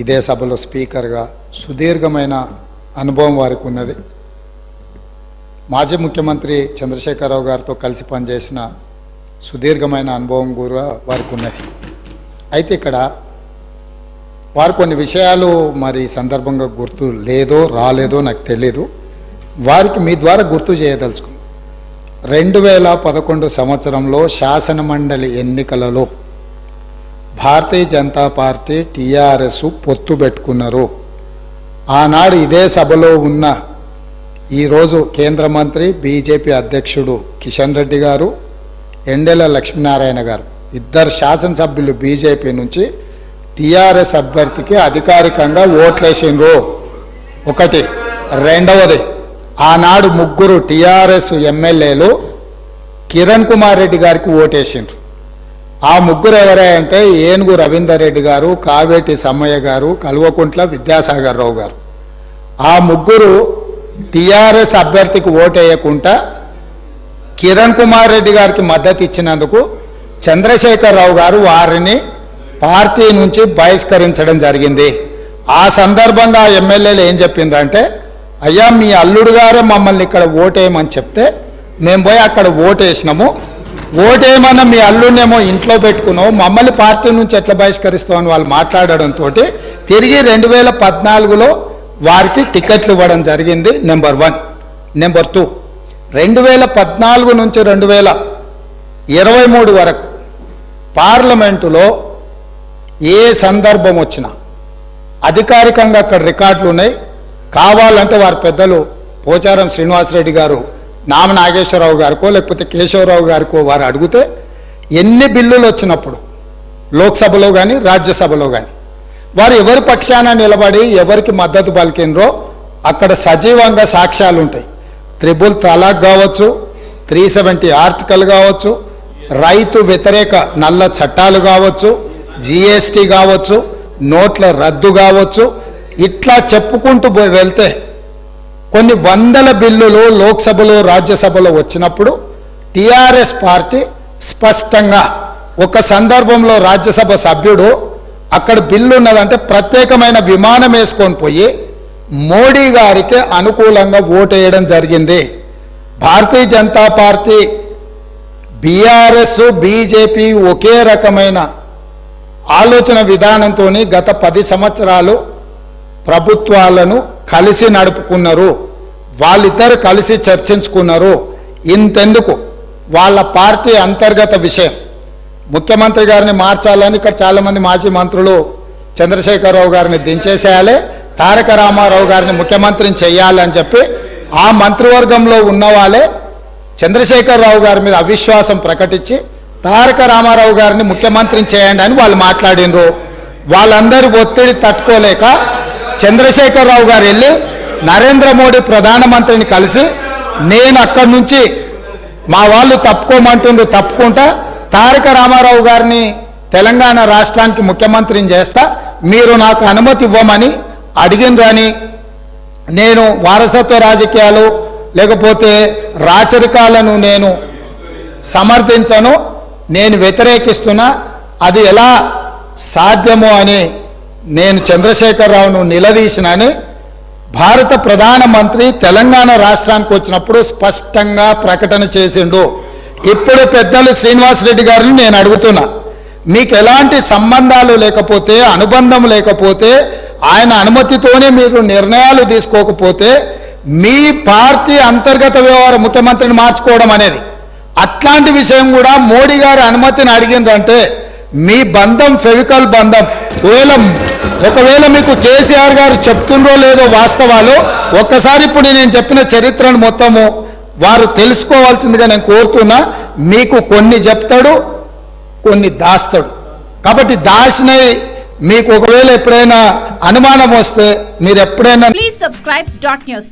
ఇదే సభలో స్పీకర్గా సుదీర్ఘమైన అనుభవం వారికి ఉన్నది. మాజీ ముఖ్యమంత్రి చంద్రశేఖరరావు గారితో కలిసి పనిచేసిన సుదీర్ఘమైన అనుభవం కూడా వారికి ఉన్నది. అయితే ఇక్కడ వారు కొన్ని విషయాలు మరి సందర్భంగా గుర్తు లేదో రాలేదో నాకు తెలీదు. వారికి మీ ద్వారా గుర్తు చేయదలుచుకున్నాను. 2011 సంవత్సరంలో శాసనమండలి ఎన్నికలలో భారతీయ జనతా పార్టీ టీఆర్ఎస్ పొత్తు పెట్టుకున్నారు. ఆనాడు ఇదే సభలో ఉన్న ఈరోజు కేంద్ర మంత్రి బీజేపీ అధ్యక్షుడు కిషన్ రెడ్డి గారు, ఎండెల లక్ష్మీనారాయణ గారు ఇద్దరు శాసనసభ్యులు బీజేపీ నుంచి టీఆర్ఎస్ అభ్యర్థికి అధికారికంగా ఓట్లేసిండ్రు. ఒకటి. రెండవది, ఆనాడు ముగ్గురు టీఆర్ఎస్ ఎమ్మెల్యేలు కిరణ్ కుమార్ రెడ్డి గారికి ఓటేసిండ్రు. ఆ ముగ్గురు ఎవరంటే ఏనుగు రవీందర్ రెడ్డి గారు, కావేటి సమ్మయ్య గారు, కల్వకుంట్ల విద్యాసాగర్ రావు గారు. ఆ ముగ్గురు టీఆర్ఎస్ అభ్యర్థికి ఓటేయకుండా కిరణ్ కుమార్ రెడ్డి గారికి మద్దతు ఇచ్చినందుకు చంద్రశేఖరరావు గారు వారిని పార్టీ నుంచి బహిష్కరించడం జరిగింది. ఆ సందర్భంగా ఎమ్మెల్యేలు ఏం చెప్పిండ్రంటే, అయ్యా మీ అల్లుడు గారే మమ్మల్ని ఇక్కడ ఓటేయమని చెప్తే మేము పోయి అక్కడ ఓటేసినాము, ఓటేయమన్నా మీ అల్లుడినేమో ఇంట్లో పెట్టుకున్నావు, మమ్మల్ని పార్టీ నుంచి ఎట్లా బహిష్కరిస్తామని వాళ్ళు మాట్లాడడంతో తిరిగి 2014లో వారికి టికెట్లు ఇవ్వడం జరిగింది. నెంబర్ 1. నెంబర్ 2, 2014 నుంచి 2023 వరకు పార్లమెంటులో ఏ సందర్భం వచ్చినా అధికారికంగా అక్కడ రికార్డులు ఉన్నాయి. కావాలంటే వారి పెద్దలు పోచారం శ్రీనివాసరెడ్డి గారు, నామ నాగేశ్వరరావు గారికో లేకపోతే కేశవరావు గారికో వారు అడిగితే ఎన్ని బిల్లులు వచ్చినప్పుడు లోక్సభలో కానీ రాజ్యసభలో కానీ వారు ఎవరి పక్షాన నిలబడి ఎవరికి మద్దతు పలికినరో అక్కడ సజీవంగా సాక్ష్యాలు ఉంటాయి. 3 తలాక్ కావచ్చు, 370 ఆర్టికల్ కావచ్చు, రైతు వ్యతిరేక నల్ల చట్టాలు కావచ్చు, జిఎస్టీ కావచ్చు, నోట్ల రద్దు కావచ్చు, ఇట్లా చెప్పుకుంటూ వెళ్తే కొన్ని వందల బిల్లులు లోక్సభలో రాజ్యసభలో వచ్చినప్పుడు టీఆర్ఎస్ పార్టీ స్పష్టంగా ఒక సందర్భంలో రాజ్యసభ సభ్యుడు అక్కడ బిల్లు ఉన్నదంటే ప్రత్యేకమైన విమానం వేసుకొని పోయి మోడీ గారికి అనుకూలంగా ఓటేయడం జరిగింది. Bharatiya Janata party, BRS, BJP ఒకే రకమైన ఆలోచన విధానంతో గత 10 సంవత్సరాలు ప్రభుత్వాలను కలిసి నడుపుకున్నారు. వాళ్ళిద్దరు కలిసి చర్చించుకున్నారు. ఇంతెందుకు వాళ్ళ పార్టీ అంతర్గత విషయం ముఖ్యమంత్రి గారిని మార్చాలని ఇక్కడ చాలామంది మాజీ మంత్రులు చంద్రశేఖరరావు గారిని దించేసేయాలి, తారక రామారావు గారిని ముఖ్యమంత్రిని చేయాలని చెప్పి ఆ మంత్రివర్గంలో ఉన్న వాళ్ళే చంద్రశేఖరరావు గారి మీద అవిశ్వాసం ప్రకటించి తారక రామారావు గారిని ముఖ్యమంత్రిని చేయండి అని వాళ్ళు మాట్లాడినరు. వాళ్ళందరూ ఒత్తిడి తట్టుకోలేక చంద్రశేఖరరావు గారు వెళ్ళి నరేంద్ర మోడీ ప్రధానమంత్రిని కలిసి నేను అక్కడి నుంచి మా వాళ్ళు తప్పుకోమంటుండ్రు, తప్పుకుంటా తారక రామారావు గారిని తెలంగాణ రాష్ట్రానికి ముఖ్యమంత్రిని చేస్తా, మీరు నాకు అనుమతి ఇవ్వమని అడిగినరని, నేను వారసత్వ రాజకీయాలు లేకపోతే రాచరికాలను నేను సమర్థించను, నేను వ్యతిరేకిస్తున్నా, అది ఎలా సాధ్యమో అని నేను చంద్రశేఖరరావును నిలదీసినని భారత ప్రధానమంత్రి తెలంగాణ రాష్ట్రానికి వచ్చినప్పుడు స్పష్టంగా ప్రకటన చేసిండు. ఇప్పుడు పెద్దలు శ్రీనివాసరెడ్డి గారిని నేను అడుగుతున్నా, మీకు ఎలాంటి సంబంధాలు లేకపోతే, అనుబంధం లేకపోతే, ఆయన అనుమతితోనే మీరు నిర్ణయాలు తీసుకోకపోతే మీ పార్టీ అంతర్గత వ్యవహార ముఖ్యమంత్రిని మార్చుకోవడం అనేది, అట్లాంటి విషయం కూడా మోడీ గారి అనుమతిని అడిగిందంటే మీ బంధం ఫెవికల్ బంధం. ఒకవేళ మీకు కేసీఆర్ గారు చెప్తుండ్రో లేదో వాస్తవాలు ఒక్కసారి ఇప్పుడు నేను చెప్పిన చరిత్రను మొత్తము వారు తెలుసుకోవాల్సిందిగా నేను కోరుతున్నా. మీకు కొన్ని చెప్తాడు, కొన్ని దాస్తాడు. కాబట్టి దాచినవి మీకు ఒకవేళ ఎప్పుడైనా అనుమానం వస్తే మీరు ఎప్పుడైనా ప్లీజ్ సబ్స్క్రైబ్ .news